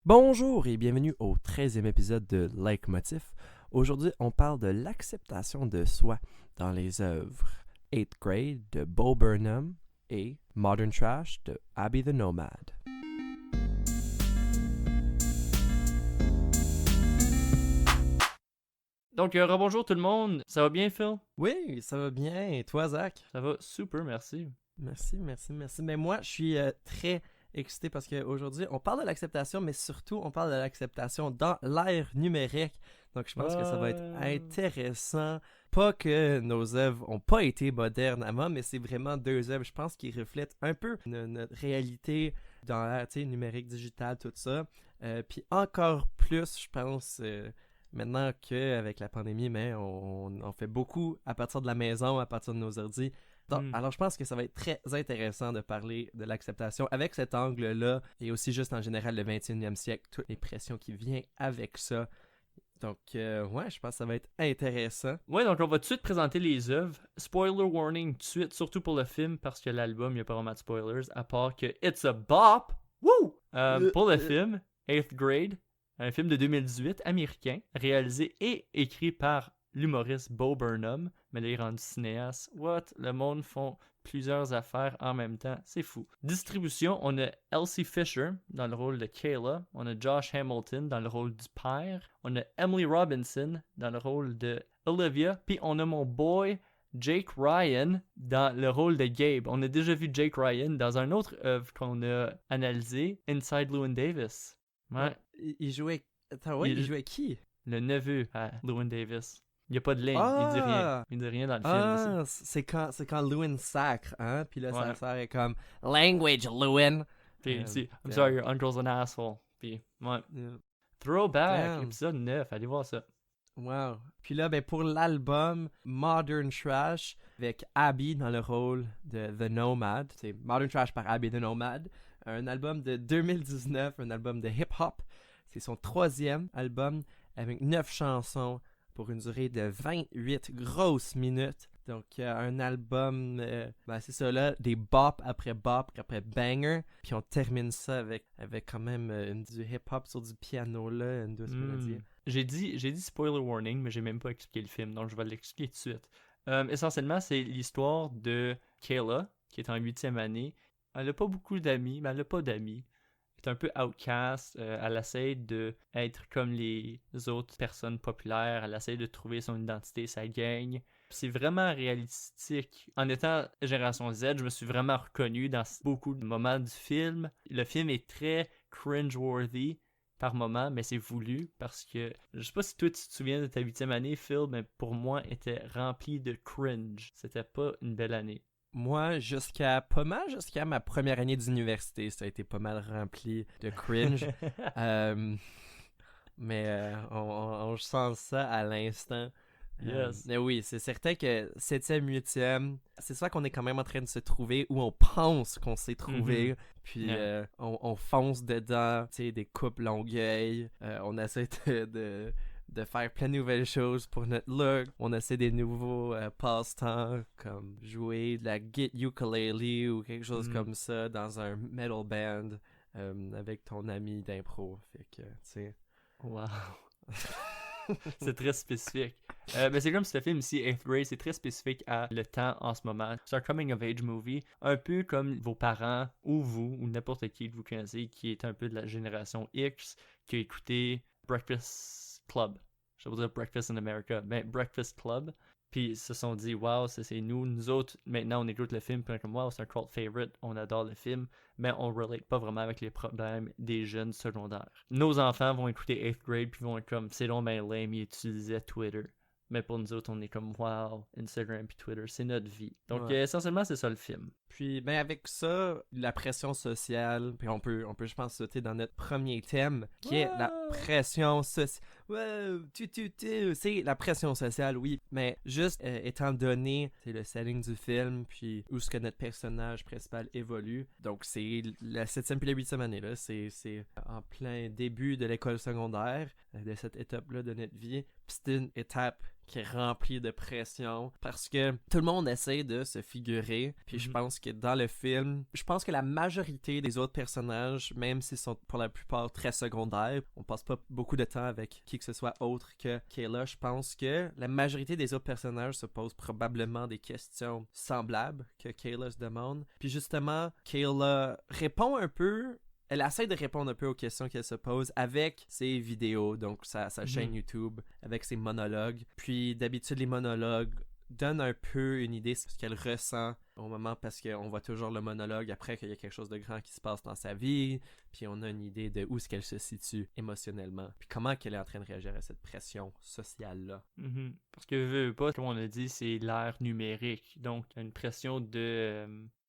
Bonjour et bienvenue au 13e épisode de Leitmotiv. Aujourd'hui, on parle de l'acceptation de soi dans les œuvres 8th Grade de Bo Burnham et Modern Trash de Abby the Nomad. Donc, rebonjour tout le monde. Ça va bien, Phil? Oui, ça va bien. Et toi, Zach? Ça va super, merci. Merci. Mais moi, je suis très excité parce qu'aujourd'hui, on parle de l'acceptation, mais surtout, on parle de l'acceptation dans l'ère numérique. Donc, je pense que ça va être intéressant. Pas que nos œuvres n'ont pas été modernes avant, mais c'est vraiment deux œuvres, je pense, qui reflètent un peu notre réalité dans l'ère numérique, digitale, tout ça. Puis encore plus, je pense, maintenant qu'avec la pandémie, mais on fait beaucoup à partir de la maison, à partir de nos ordi. Donc, alors, je pense que ça va être très intéressant de parler de l'acceptation avec cet angle-là et aussi juste en général le 21e siècle, toutes les pressions qui viennent avec ça. Donc, ouais, je pense que ça va être intéressant. Ouais, donc on va tout de suite présenter les œuvres. Spoiler warning tout de suite, surtout pour le film, parce que l'album, il n'y a pas vraiment de spoilers, à part que It's a Bop! Woo! Pour le film, 8th Grade, un film de 2018 américain, réalisé et écrit par l'humoriste Bo Burnham, mais là, il est rendu cinéaste. What? Le monde font plusieurs affaires en même temps. C'est fou. Distribution, on a Elsie Fisher dans le rôle de Kayla. On a Josh Hamilton dans le rôle du père. On a Emily Robinson dans le rôle de Olivia. Puis on a mon boy Jake Ryan dans le rôle de Gabe. On a déjà vu Jake Ryan dans un autre œuvre qu'on a analysé, Inside Llewyn Davis. Ouais. Il jouait... Attends, ouais, il jouait qui? Le neveu à Llewyn Davis. Il n'y a pas de ligne, il dit rien. Ah! Il dit rien dans le Ah, film aussi. c'est quand Lewin sacre, hein? Puis là, Ouais. sa sœur est comme « Language, Lewin! » Puis il dit I'm sorry, your uncle's an asshole. Puis, ouais. Throwback, Damn. épisode 9, allez voir ça. Wow. Puis là, ben, pour l'album Modern Trash, avec Abby dans le rôle de The Nomad, c'est Modern Trash par Abby the Nomad, un album de 2019, un album de hip-hop. C'est son troisième album avec 9 chansons pour une durée de 28 grosses minutes. Donc, un album, ben c'est ça là, des bop après banger. Puis on termine ça avec quand même du hip-hop sur du piano là, une douce mélodie. J'ai dit spoiler warning, mais j'ai même pas expliqué le film, donc je vais l'expliquer tout de suite. Essentiellement, c'est l'histoire de Kayla, qui est en 8e année. Elle a pas beaucoup d'amis, mais elle a pas d'amis. Elle est un peu outcast. Elle essaie d'être comme les autres personnes populaires. Elle essaie de trouver son identité, sa gang. C'est vraiment réalistique. En étant génération Z, je me suis vraiment reconnu dans beaucoup de moments du film. Le film est très cringe-worthy par moment, mais c'est voulu parce que je sais pas si toi tu te souviens de ta 8e année, Phil, mais pour moi était rempli de cringe. C'était pas une belle année. Moi, jusqu'à ma première année d'université, ça a été pas mal rempli de cringe. Mais on sent ça à l'instant. Yes. Mais oui, c'est certain que 7e, 8e, c'est ça qu'on est quand même en train de se trouver, où on pense qu'on s'est trouvé, puis Yeah. on fonce dedans, tu sais, des coupes longueuil, on essaie de faire plein de nouvelles choses pour notre look, on essaie des nouveaux passe-temps, comme jouer de la ukulele ou quelque chose comme ça dans un metal band avec ton ami d'impro, fait que, tu sais... Wow. C'est très spécifique. Mais c'est comme ce film ici, 8th Grade, c'est très spécifique à le temps en ce moment. C'est un coming of age movie, un peu comme vos parents ou vous ou n'importe qui que vous connaissez qui est un peu de la génération X qui a écouté Breakfast Club. Je vais vous dire Breakfast in America, mais Breakfast Club. Puis ils se sont dit, wow, c'est nous autres, maintenant on écoute le film, puis on est comme, wow, c'est un cult favorite, on adore le film, mais on relate pas vraiment avec les problèmes des jeunes secondaires. Nos enfants vont écouter 8th Grade, puis vont être comme, c'est long, ben lame, ils utilisaient Twitter. Mais pour nous autres, on est comme, wow, Instagram puis Twitter, c'est notre vie. Donc, Ouais. essentiellement, c'est ça le film. Puis, ben avec ça, la pression sociale, puis on peut je pense, sauter dans notre premier thème, qui est la pression sociale. Ouais, c'est la pression sociale, oui, mais juste étant donné c'est le setting du film, puis où ce que notre personnage principal évolue. Donc, c'est la 7e puis la 8e année, là. C'est en plein début de l'école secondaire, de cette étape-là de notre vie. Puis c'est une étape qui est rempli de pression parce que tout le monde essaie de se figurer. Puis je pense que dans le film, je pense que la majorité des autres personnages, même s'ils sont pour la plupart très secondaires, on passe pas beaucoup de temps avec qui que ce soit autre que Kayla. Je pense que la majorité des autres personnages se posent probablement des questions semblables que Kayla se demande. Puis justement, Kayla répond un peu. Elle essaie de répondre un peu aux questions qu'elle se pose avec ses vidéos, donc sa chaîne YouTube, avec ses monologues. Puis d'habitude, les monologues donnent un peu une idée de ce qu'elle ressent au moment, parce qu'on voit toujours le monologue après qu'il y a quelque chose de grand qui se passe dans sa vie, puis on a une idée de où est-ce qu'elle se situe émotionnellement, puis comment qu'elle est en train de réagir à cette pression sociale-là. Parce que, veux pas, comme on a dit, c'est l'ère numérique, donc il y a une pression de...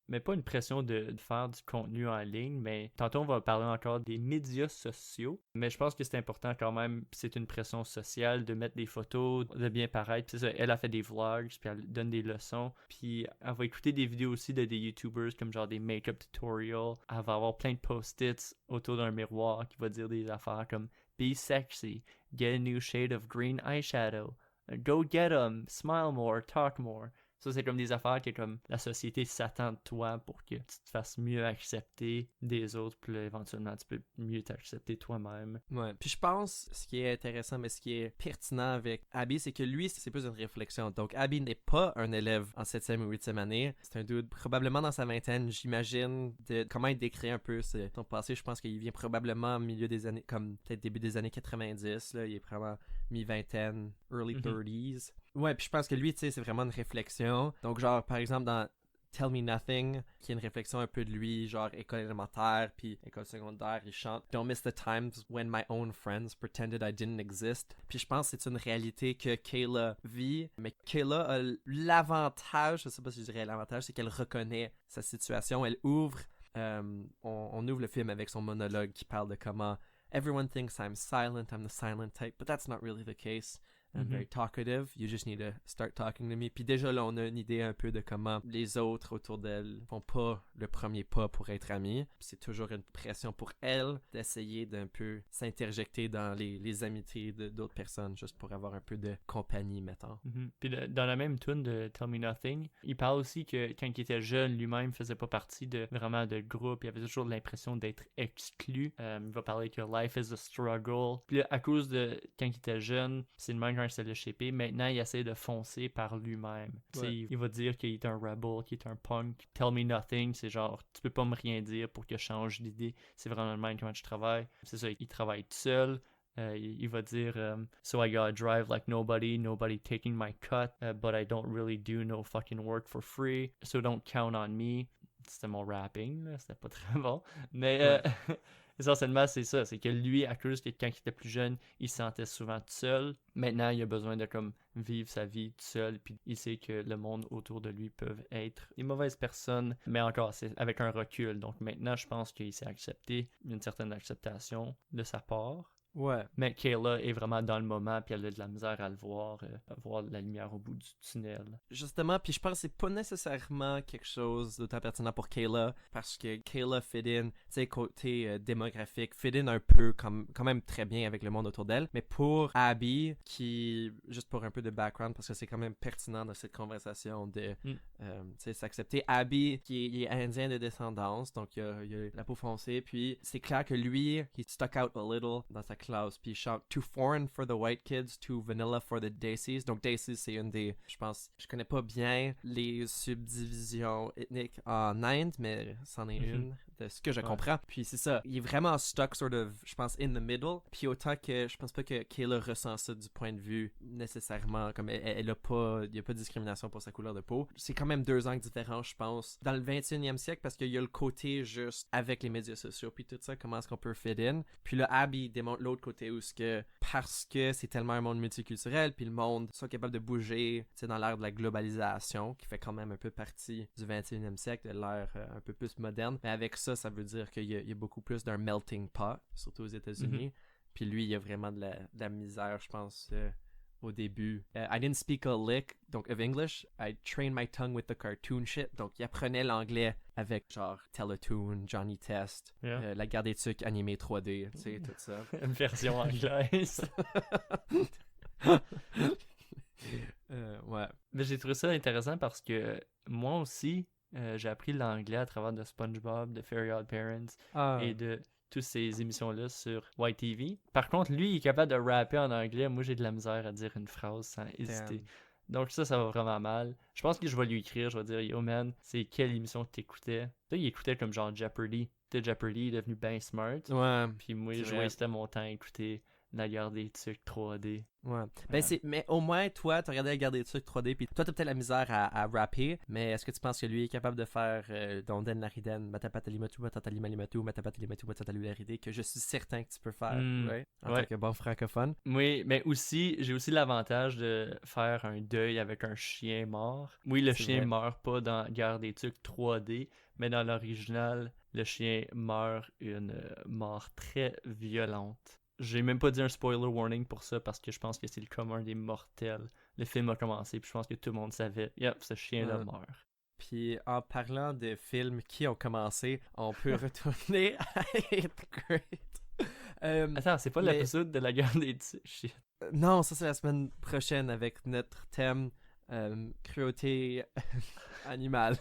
mais pas une pression de faire du contenu en ligne, mais tantôt on va parler encore des médias sociaux, mais je pense que c'est important quand même, c'est une pression sociale de mettre des photos, de bien paraître, puis c'est ça, elle a fait des vlogs, puis elle donne des leçons, puis elle va écouter des vidéos aussi de des YouTubers comme genre des make-up tutorials, elle va avoir plein de post-its autour d'un miroir qui va dire des affaires comme « Be sexy, get a new shade of green eyeshadow, go get 'em, smile more, talk more ». Ça, c'est comme des affaires que comme la société s'attend de toi pour que tu te fasses mieux accepter des autres, puis là, éventuellement, tu peux mieux t'accepter toi-même. Ouais, puis je pense, ce qui est intéressant, mais ce qui est pertinent avec Abby, c'est que lui, c'est plus une réflexion. Donc, Abby n'est pas un élève en 7e ou 8e année. C'est un dude probablement dans sa vingtaine, j'imagine, de comment il décrit un peu son passé. Je pense qu'il vient probablement au milieu des années, comme peut-être début des années 90, là. Il est vraiment mi-vingtaine, early 30s. Ouais, puis je pense que lui, tu sais, c'est vraiment une réflexion. Donc, genre, par exemple, dans Tell Me Nothing, qui est une réflexion un peu de lui, genre école élémentaire, puis école secondaire, il chante Don't miss the times when my own friends pretended I didn't exist. Puis je pense que c'est une réalité que Kayla vit, mais Kayla a l'avantage, je sais pas si je dirais l'avantage, c'est qu'elle reconnaît sa situation, elle ouvre, on ouvre le film avec son monologue qui parle de comment everyone thinks I'm silent, I'm the silent type, but that's not really the case. I'm very talkative. You just need to start talking to me. Puis déjà là, on a une idée un peu de comment les autres autour d'elle font pas le premier pas pour être amis. Puis c'est toujours une pression pour elle d'essayer d'un peu s'interjecter dans les amitiés d'autres personnes, juste pour avoir un peu de compagnie, mettons. Puis dans la même tune de Tell Me Nothing, il parle aussi que quand il était jeune, lui-même faisait pas partie de vraiment de groupe. Il avait toujours l'impression d'être exclu. Il va parler que life is a struggle. Puis là, à cause de quand il était jeune, c'est le même quand il s'est l'échappé. Maintenant, il essaie de foncer par lui-même. Ouais. Il va dire qu'il est un rebel, qu'il est un punk. Tell Me Nothing, c'est genre, tu peux pas me rien dire pour que je change d'idée. C'est vraiment le même comment je travaille. C'est ça, il travaille tout seul. Il va dire So I gotta drive like nobody taking my cut, but I don't really do no fucking work for free, so don't count on me. C'était mon rapping, là, c'était pas très bon. Mais essentiellement, c'est ça. C'est que lui, à cause que quand il était plus jeune, il se sentait souvent tout seul. Maintenant, il a besoin de comme vivre sa vie tout seul. Puis il sait que le monde autour de lui peuvent être des mauvaises personnes. Mais encore, c'est avec un recul. Donc maintenant, je pense qu'il s'est accepté. Une certaine acceptation de sa part. Ouais. Mais Kayla est vraiment dans le moment, puis elle a de la misère à le voir, à voir la lumière au bout du tunnel. Justement, puis je pense que c'est pas nécessairement quelque chose d'autant pertinent pour Kayla, parce que Kayla fit in, tu sais, côté démographique, fit in un peu, quand même très bien avec le monde autour d'elle. Mais pour Abby, qui, juste pour un peu de background, parce que c'est quand même pertinent dans cette conversation de, tu sais, s'accepter. Abby, qui est indien de descendance, donc il a la peau foncée, puis c'est clair que lui, he stuck out a little dans sa classe, puis il chante Too foreign for the white kids, too vanilla for the Daisies. Donc Daisies, c'est une des, je pense, je connais pas bien les subdivisions ethniques en Inde, mais c'en est une de ce que je comprends. Puis c'est ça, il est vraiment stuck sort of, je pense, in the middle. Puis autant que je pense pas que Kayla ressent ça du point de vue nécessairement, comme elle a pas, il y a pas de discrimination pour sa couleur de peau. C'est quand même 2 angles différents, je pense, dans le 21e siècle, parce qu'il y a le côté juste avec les médias sociaux, puis tout ça, comment est-ce qu'on peut fit in. Puis là, Abby démontre l'autre côté où ce que, parce que c'est tellement un monde multiculturel, puis le monde soit capable de bouger, tu sais, dans l'ère de la globalisation, qui fait quand même un peu partie du 21e siècle, de l'ère un peu plus moderne. Mais avec ça veut dire qu'il y a beaucoup plus d'un melting pot, surtout aux États-Unis. Puis lui, il y a vraiment de la misère, je pense, au début. I didn't speak a lick, donc of English. I trained my tongue with the cartoon shit. Donc il apprenait l'anglais avec genre Teletoon, Johnny Test, la Guerre des Tucs animée 3D, tu sais, tout ça. Une version anglaise. Mais j'ai trouvé ça intéressant parce que moi aussi, j'ai appris l'anglais à travers de SpongeBob, de Fairy Odd Parents et de toutes ces émissions-là sur YTV. Par contre, lui, il est capable de rapper en anglais. Moi, j'ai de la misère à dire une phrase sans hésiter. Damn. Donc ça va vraiment mal. Je pense que je vais lui écrire, je vais dire, yo man, c'est quelle émission que t'écoutais? Là, il écoutait comme genre Jeopardy. Jeopardy est devenu ben smart. Ouais. Puis moi, c'est je vrai. wastais mon temps à écouter la guerre des trucs 3D. Ouais. Ben mais au moins, toi, t'as regardé la garder des trucs 3D, puis toi, t'as peut-être la misère à rapper, mais est-ce que tu penses que lui est capable de faire Donden Lariden, Matapatalimatu, Matatalimalimatu, Matapatalimatu, Matatalularide, que je suis certain que tu peux faire, ouais, en tant que bon francophone? Oui, mais aussi, j'ai aussi l'avantage de faire un deuil avec un chien mort. Oui, le C'est chien vrai. meurt pas dans Guerre des trucs 3D, mais dans l'original, le chien meurt une mort très violente. J'ai même pas dit un spoiler warning pour ça parce que je pense que c'est le commun des mortels. Le film a commencé, puis je pense que tout le monde savait. Yep, ce chien-là meurt. Puis en parlant de films qui ont commencé, on peut retourner à 8th grade. Attends, c'est pas l'épisode de la guerre des shit. Non, ça c'est la semaine prochaine avec notre thème cruauté animale.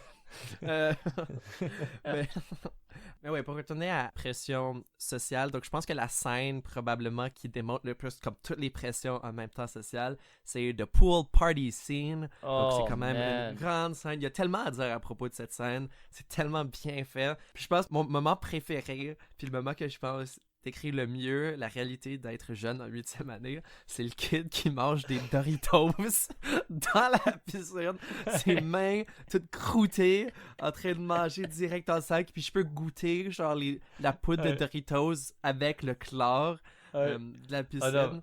Mais ouais, pour retourner à pression sociale, donc je pense que la scène probablement qui démontre le plus comme toutes les pressions en même temps sociales, c'est The Pool Party Scene. Donc c'est quand même une grande scène. Il y a tellement à dire à propos de cette scène. C'est tellement bien fait. Puis je pense que mon moment préféré, puis le moment que je pense décrit le mieux la réalité d'être jeune en 8e année, c'est le kid qui mange des Doritos dans la piscine, ses mains toutes croûtées, en train de manger direct dans le sac, puis je peux goûter genre la poudre de Doritos avec le chlore de la piscine.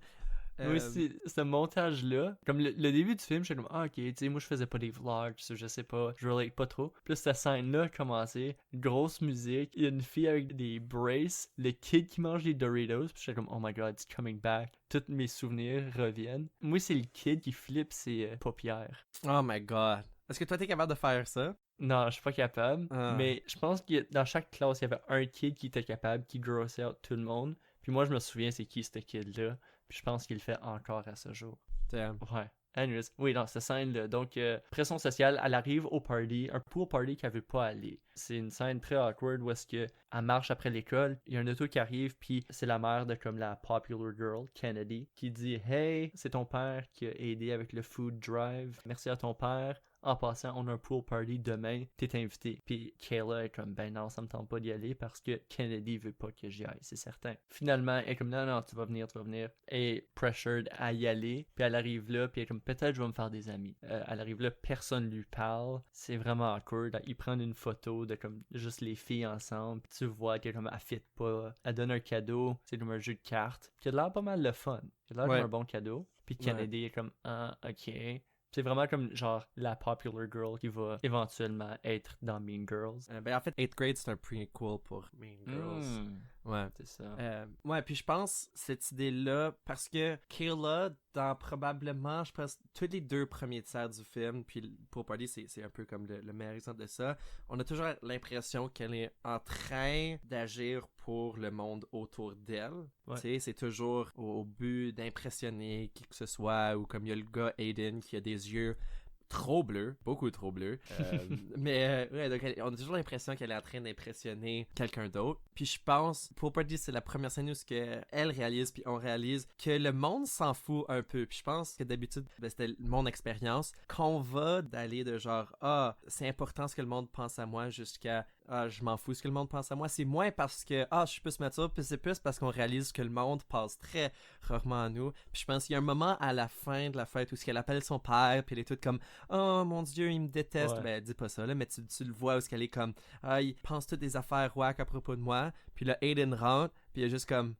Oui, ce montage-là, comme le début du film, j'étais comme, ah, ok, tu sais, moi je faisais pas des vlogs, je sais pas, je relate pas trop. Puis là, cette scène-là a commencé, grosse musique, il y a une fille avec des braces, le kid qui mange des Doritos, puis j'étais comme, oh my god, it's coming back. Tous mes souvenirs reviennent. Moi, c'est le kid qui flippe ses paupières. Oh my god. Est-ce que toi, t'es capable de faire ça? Non, je suis pas capable, mais je pense que dans chaque classe, il y avait un kid qui était capable, qui grossait out tout le monde. Puis moi, je me souviens c'est qui ce kid-là. Puis je pense qu'il le fait encore à ce jour. Damn. Ouais. Anyways, oui, dans cette scène-là. Donc, pression sociale, elle arrive au party, un pool party qu'elle veut pas aller. C'est une scène très awkward où est-ce qu'elle marche après l'école, il y a un auto qui arrive, puis c'est la mère de comme la popular girl, Kennedy, qui dit « Hey, c'est ton père qui a aidé avec le food drive. Merci à ton père. En passant, on a un pool party demain, t'es invité. » Puis Kayla est comme, ben non, ça me tente pas d'y aller parce que Kennedy veut pas que j'y aille, c'est certain. Finalement, elle est comme, non, tu vas venir. Et pressured à y aller. Puis elle arrive là, puis elle est comme, peut-être je vais me faire des amis. Elle arrive là, personne lui parle. C'est vraiment awkward. Ils prennent une photo de comme juste les filles ensemble. Puis tu vois qu'elle comme, elle fit pas. Elle donne un cadeau, c'est comme un jeu de cartes. Qui a l'air pas mal le fun. Qui a l'air comme un bon cadeau. Puis Kennedy est comme, ah, ok. C'est vraiment comme genre la popular girl qui va éventuellement être dans Mean Girls. Ben en fait, 8th grade, c'est un prequel pour Mean Girls. Ouais. C'est ça. Ouais, puis je pense cette idée-là, parce que Kayla, dans probablement, je pense, tous les 2 premiers tiers du film, puis pour Party, c'est un peu comme le meilleur exemple de ça, on a toujours l'impression qu'elle est en train d'agir pour le monde autour d'elle. Ouais. Tu sais, c'est toujours au but d'impressionner qui que ce soit, ou comme il y a le gars Aiden qui a des yeux trop bleus, beaucoup trop bleus. Ouais, donc on a toujours l'impression qu'elle est en train d'impressionner quelqu'un d'autre. Puis je pense, pour Party, c'est la première scène où elle réalise, puis on réalise que le monde s'en fout un peu. Puis je pense que d'habitude, c'était mon expérience, qu'on va d'aller de genre, ah, c'est important ce que le monde pense à moi, jusqu'à, ah, je m'en fous ce que le monde pense à moi. C'est moins parce que, ah, je suis plus mature, puis c'est plus parce qu'on réalise que le monde passe très rarement à nous. Puis je pense qu'il y a un moment à la fin de la fête où elle appelle son père, puis elle est toute comme, oh mon Dieu, il me déteste. Ouais. Ben, elle dit pas ça, là, mais tu le vois où elle est comme, ah, il pense toutes des affaires whack à propos de moi. Puis là, Aiden rentre, puis il est juste comme,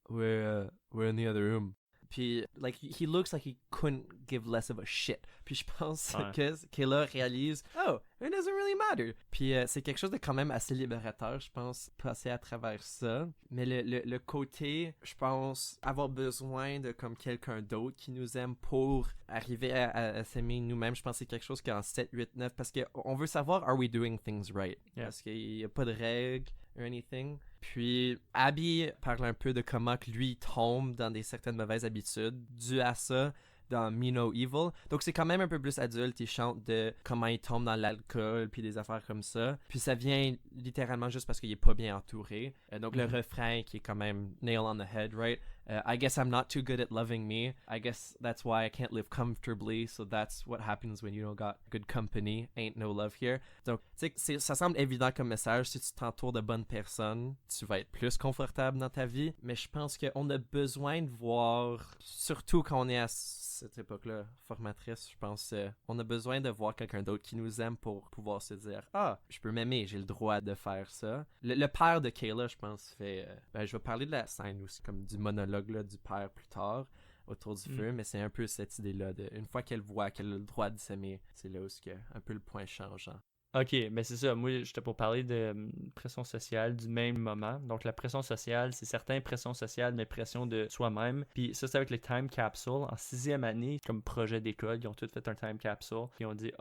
we're in the other room. Puis, like, he looks like he couldn't give less of a shit. Puis je pense que Kayla réalise, oh, it doesn't really matter. Puis c'est quelque chose de quand même assez libérateur, je pense, passer à travers ça. Mais le côté, je pense, avoir besoin de comme quelqu'un d'autre qui nous aime pour arriver à s'aimer nous-mêmes, je pense que c'est quelque chose qu'en 7, 8, 9, parce qu'on veut savoir, are we doing things right? Yeah. Parce qu'il n'y a pas de règles or anything. Puis Abby parle un peu de comment que lui tombe dans des certaines mauvaises habitudes dû à ça. dans Me No Evil. Donc c'est quand même un peu plus adulte. Il chante de comment il tombe dans l'alcool puis des affaires comme ça. Puis ça vient littéralement juste parce qu'il est pas bien entouré. Donc le refrain qui est quand même nail on the head, right? I guess I'm not too good at loving me. I guess that's why I can't live comfortably. So that's what happens when you don't got good company. Ain't no love here. Donc, tu sais, ça semble évident comme message. Si tu t'entoures de bonnes personnes, tu vas être plus confortable dans ta vie. Mais je pense qu'on a besoin de voir, surtout quand on est à cette époque-là, formatrice, je pense, on a besoin de voir quelqu'un d'autre qui nous aime pour pouvoir se dire « Ah, je peux m'aimer, j'ai le droit de faire ça. » Le père de Kayla, je pense, fait... je vais parler de la scène aussi, comme du monologue là, du père plus tard, autour du feu, mais c'est un peu cette idée-là. Une fois qu'elle voit qu'elle a le droit de s'aimer, c'est là où c'est un peu le point changeant. Ok, mais c'est ça. Moi, j'étais pour parler de pression sociale du même moment. Donc, la pression sociale, c'est certaines pressions sociales, mais pression de soi-même. Puis ça, c'est avec les time capsules. En 6e année, comme projet d'école, ils ont tous fait un time capsule. Puis ils ont dit,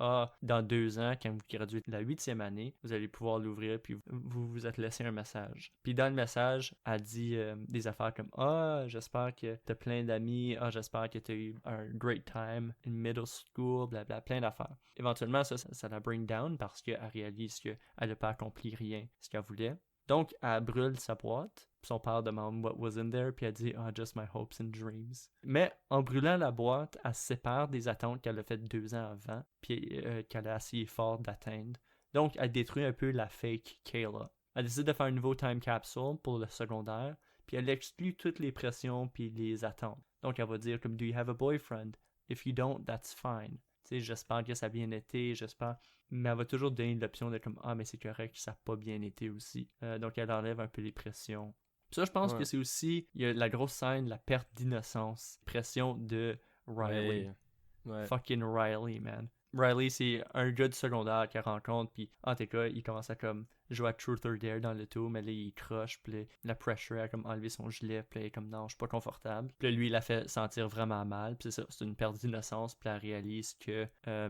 dans 2 ans, quand vous graduez de la 8e année, vous allez pouvoir l'ouvrir, puis vous vous êtes laissé un message. Puis dans le message, elle dit des affaires comme, j'espère que t'as plein d'amis. J'espère que t'as eu un great time in middle school, blablabla, plein d'affaires. Éventuellement, ça la bring down parce qu'elle réalise qu'elle n'a pas accompli rien ce qu'elle voulait. Donc, elle brûle sa boîte. Son père demande what was in there, puis elle dit just my hopes and dreams. Mais en brûlant la boîte, elle se sépare des attentes qu'elle a faites 2 ans avant, puis qu'elle a essayé fort d'atteindre. Donc, elle détruit un peu la fake Kayla. Elle décide de faire un nouveau time capsule pour le secondaire, puis elle exclut toutes les pressions puis les attentes. Donc, elle va dire comme, do you have a boyfriend? If you don't, that's fine. J'espère que ça a bien été, j'espère. Mais elle va toujours donner l'option de comme, mais c'est correct, ça n'a pas bien été aussi. Donc elle enlève un peu les pressions. Puis ça, je pense que c'est aussi, il y a la grosse scène, la perte d'innocence, pression de Riley. Ouais. Fucking Riley, man. Riley, c'est un gars du secondaire qu'elle rencontre, puis en tout cas, il commence à comme jouer à Truth or Dare dans le tout, mais là, il croche, puis la pressure a comme enlevé son gilet, puis il est comme non, je suis pas confortable. Puis là, lui, il la fait sentir vraiment mal, puis c'est ça, c'est une perte d'innocence, puis elle réalise que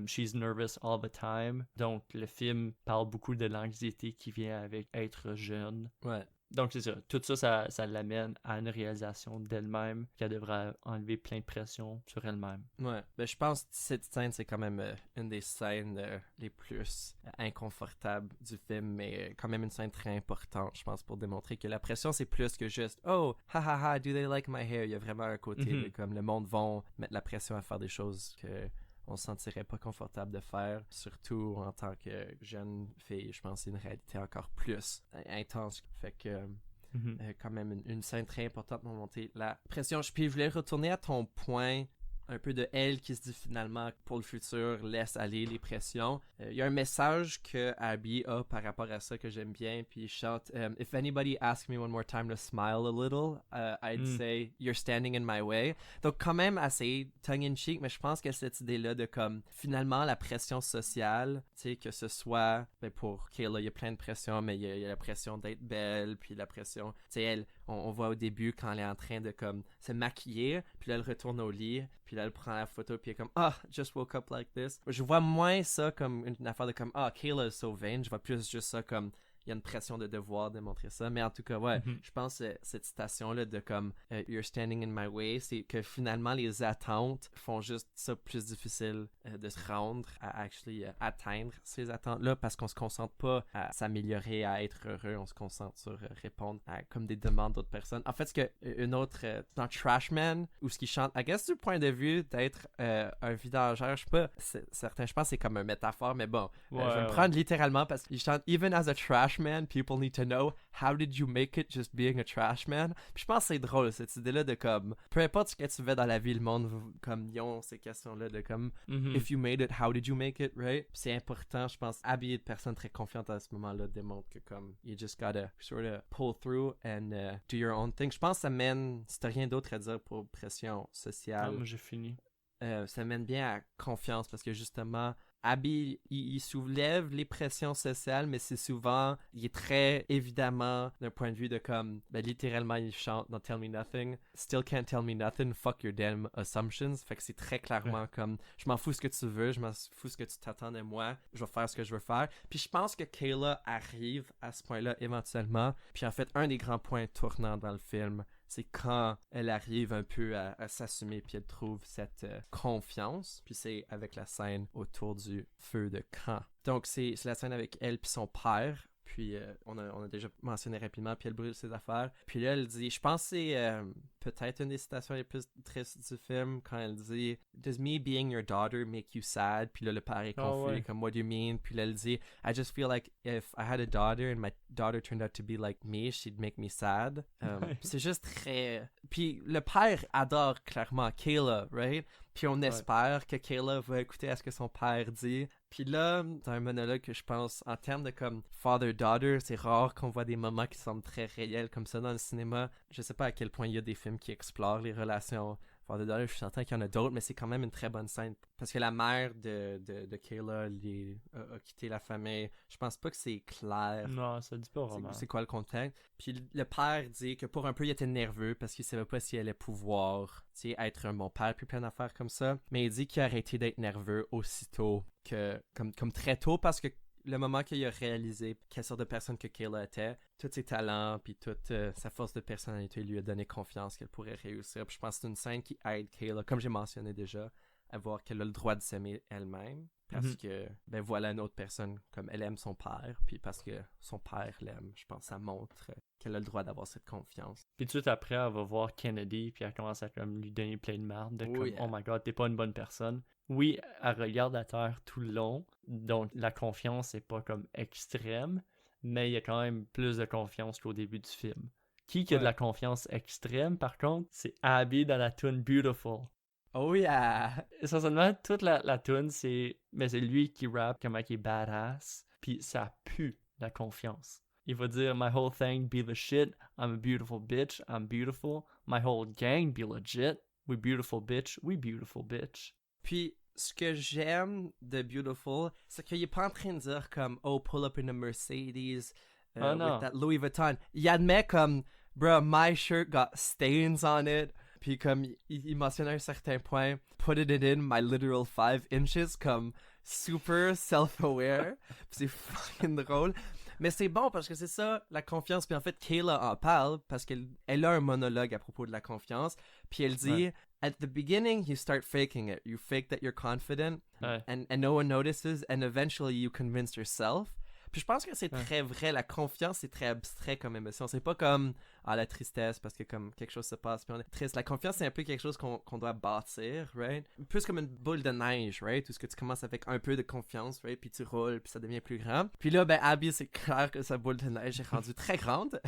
she's nervous all the time. Donc, le film parle beaucoup de l'anxiété qui vient avec être jeune. Ouais. Donc, c'est ça. Tout ça, ça l'amène à une réalisation d'elle-même qu'elle devrait enlever plein de pression sur elle-même. Ouais. Ben, je pense que cette scène, c'est quand même une des scènes les plus inconfortables du film, mais quand même une scène très importante, je pense, pour démontrer que la pression, c'est plus que juste « Oh, ha ha ha, do they like my hair? » Il y a vraiment un côté de, comme le monde vont mettre la pression à faire des choses que on se sentirait pas confortable de faire, surtout en tant que jeune fille. Je pense que c'est une réalité encore plus intense. Fait que quand même une scène très importante pour monter la pression. Puis je voulais retourner à ton point un peu de elle qui se dit finalement pour le futur laisse aller les pressions. Il y a un message que Abby a par rapport à ça que j'aime bien, puis il chante If anybody asks me one more time to smile a little, I'd say you're standing in my way. Donc quand même assez tongue-in-cheek, mais je pense que cette idée-là de comme finalement la pression sociale, tu sais, que ce soit pour Kayla, il y a plein de pression, mais il y a la pression d'être belle, puis la pression, tu sais, elle, on voit au début quand elle est en train de comme se maquiller, puis là elle retourne au lit, puis là elle prend la photo, puis elle est comme just woke up like this. Je vois moins ça comme une affaire de comme Kayla is so vain. Je vois plus juste ça comme il y a une pression de devoir de montrer ça, mais en tout cas ouais, je pense cette citation là de comme you're standing in my way, c'est que finalement les attentes font juste ça plus difficile de se rendre à actually atteindre ces attentes là, parce qu'on se concentre pas à s'améliorer, à être heureux, on se concentre sur répondre à comme des demandes d'autres personnes. En fait, ce que une autre dans Trashman, où ce qui chante, I guess du point de vue d'être un vidangeur, je sais pas, certain, je pense que c'est comme une métaphore, mais bon, je vais le prendre littéralement parce qu'il chante even as a trash man, people need to know how did you make it just being a trash man. Puis je pense que c'est drôle cette idée-là de comme peu importe ce que tu fais dans la vie, le monde comme ils ont ces questions-là de comme if you made it, how did you make it, right? Puis c'est important, je pense, habiller de personnes très confiantes à ce moment-là démontre que comme you just gotta sort of pull through and do your own thing. Je pense que ça mène, si t'as rien d'autre à dire pour pression sociale. Moi j'ai fini. Ça mène bien à confiance parce que justement Abby, il soulève les pressions sociales, mais c'est souvent, il est très évidemment d'un point de vue de comme, littéralement il chante dans Tell Me Nothing, Still can't tell me nothing, fuck your damn assumptions. Fait que c'est très clairement comme, je m'en fous ce que tu veux, je m'en fous ce que tu t'attends de moi, je vais faire ce que je veux faire. Puis je pense que Kayla arrive à ce point-là éventuellement. Puis en fait, un des grands points tournants dans le film, c'est quand elle arrive un peu à s'assumer puis elle trouve cette confiance. Puis c'est avec la scène autour du feu de camp. Donc c'est la scène avec elle puis son père. Puis on a déjà mentionné rapidement, puis elle brûle ses affaires. Puis là, elle dit, je pense que c'est peut-être une des citations les plus tristes du film, quand elle dit « Does me being your daughter make you sad? » Puis là, le père est confus, comme « What do you mean? » Puis là, elle dit « I just feel like if I had a daughter and my daughter turned out to be like me, she'd make me sad. » C'est juste très... Puis le père adore clairement Kayla, right? Puis on espère que Kayla va écouter à ce que son père dit. Puis là, c'est un monologue que je pense, en termes de comme father-daughter, c'est rare qu'on voit des moments qui semblent très réels comme ça dans le cinéma. Je sais pas à quel point il y a des films qui explorent les relations father-daughter. Je suis certain qu'il y en a d'autres, mais c'est quand même une très bonne scène. Parce que la mère de Kayla a quitté la famille. Je pense pas que c'est clair. Non, ça dit pas vraiment. C'est quoi le contexte. Puis le père dit que pour un peu, il était nerveux parce qu'il savait pas si elle allait pouvoir être un bon père, puis plein d'affaires comme ça. Mais il dit qu'il a arrêté d'être nerveux aussitôt, comme très tôt, parce que le moment qu'il a réalisé quelle sorte de personne que Kayla était, tous ses talents, puis toute sa force de personnalité lui a donné confiance qu'elle pourrait réussir. Puis je pense que c'est une scène qui aide Kayla, comme j'ai mentionné déjà, à voir qu'elle a le droit de s'aimer elle-même. Parce que, ben voilà une autre personne, comme elle aime son père, puis parce que son père l'aime, je pense que ça montre qu'elle a le droit d'avoir cette confiance. Puis tout de suite après, elle va voir Kennedy, puis elle commence à comme lui donner plein de marde, de comme « Oh my god, t'es pas une bonne personne ». Oui, elle regarde la Terre tout le long, donc la confiance est pas comme extrême, mais il y a quand même plus de confiance qu'au début du film. Qui a de la confiance extrême, par contre, c'est Abby dans la tune Beautiful. Oh yeah! Essentiellement, toute la tune, c'est lui qui rappe comment il est badass, puis ça pue la confiance. Il va dire « My whole thing be the shit, I'm a beautiful bitch, I'm beautiful, my whole gang be legit, we beautiful bitch, we beautiful bitch. » Puis, ce que j'aime de Beautiful, c'est qu'il est pas en train de dire comme « Oh, pull up in a Mercedes with that Louis Vuitton ». Il admet comme « Bro, my shirt got stains on it ». Puis comme il mentionne à un certain point « Put it in my literal 5 inches », comme super self-aware. Puis c'est fucking drôle. Mais c'est bon parce que c'est ça, la confiance. Puis en fait, Kayla en parle parce qu'elle a un monologue à propos de la confiance. Puis elle dit At the beginning, you start faking it. You fake that you're confident and no one notices and eventually you convince yourself. Puis je pense que c'est très vrai. La confiance, c'est très abstrait comme émotion. C'est pas comme la tristesse parce que comme quelque chose se passe puis on est triste. La confiance, c'est un peu quelque chose qu'on doit bâtir, right? Plus comme une boule de neige, right? Tout ce que tu commences avec un peu de confiance, right? Puis tu roules, puis ça devient plus grand. Puis là, ben Abby, c'est clair que sa boule de neige est rendue très grande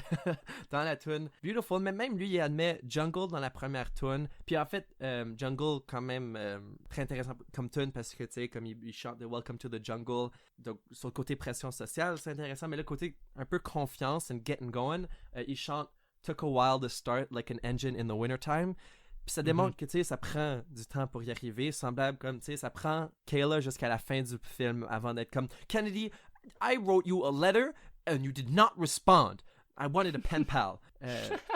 dans la tune Beautiful. Mais même lui, il admet Jungle dans la première tune. Puis en fait, Jungle, quand même, très intéressant comme tune parce que, tu sais, comme il chante de Welcome to the Jungle. Donc, sur le côté pression sociale, c'est intéressant. Mais le côté un peu confiance and getting going, il chante Took a while to start like an engine in the wintertime. Puis ça démontre que, tu sais, ça prend du temps pour y arriver. Semblable comme, tu sais, ça prend Kayla jusqu'à la fin du film avant d'être comme Kennedy, I wrote you a letter and you did not respond. I wanted a pen pal.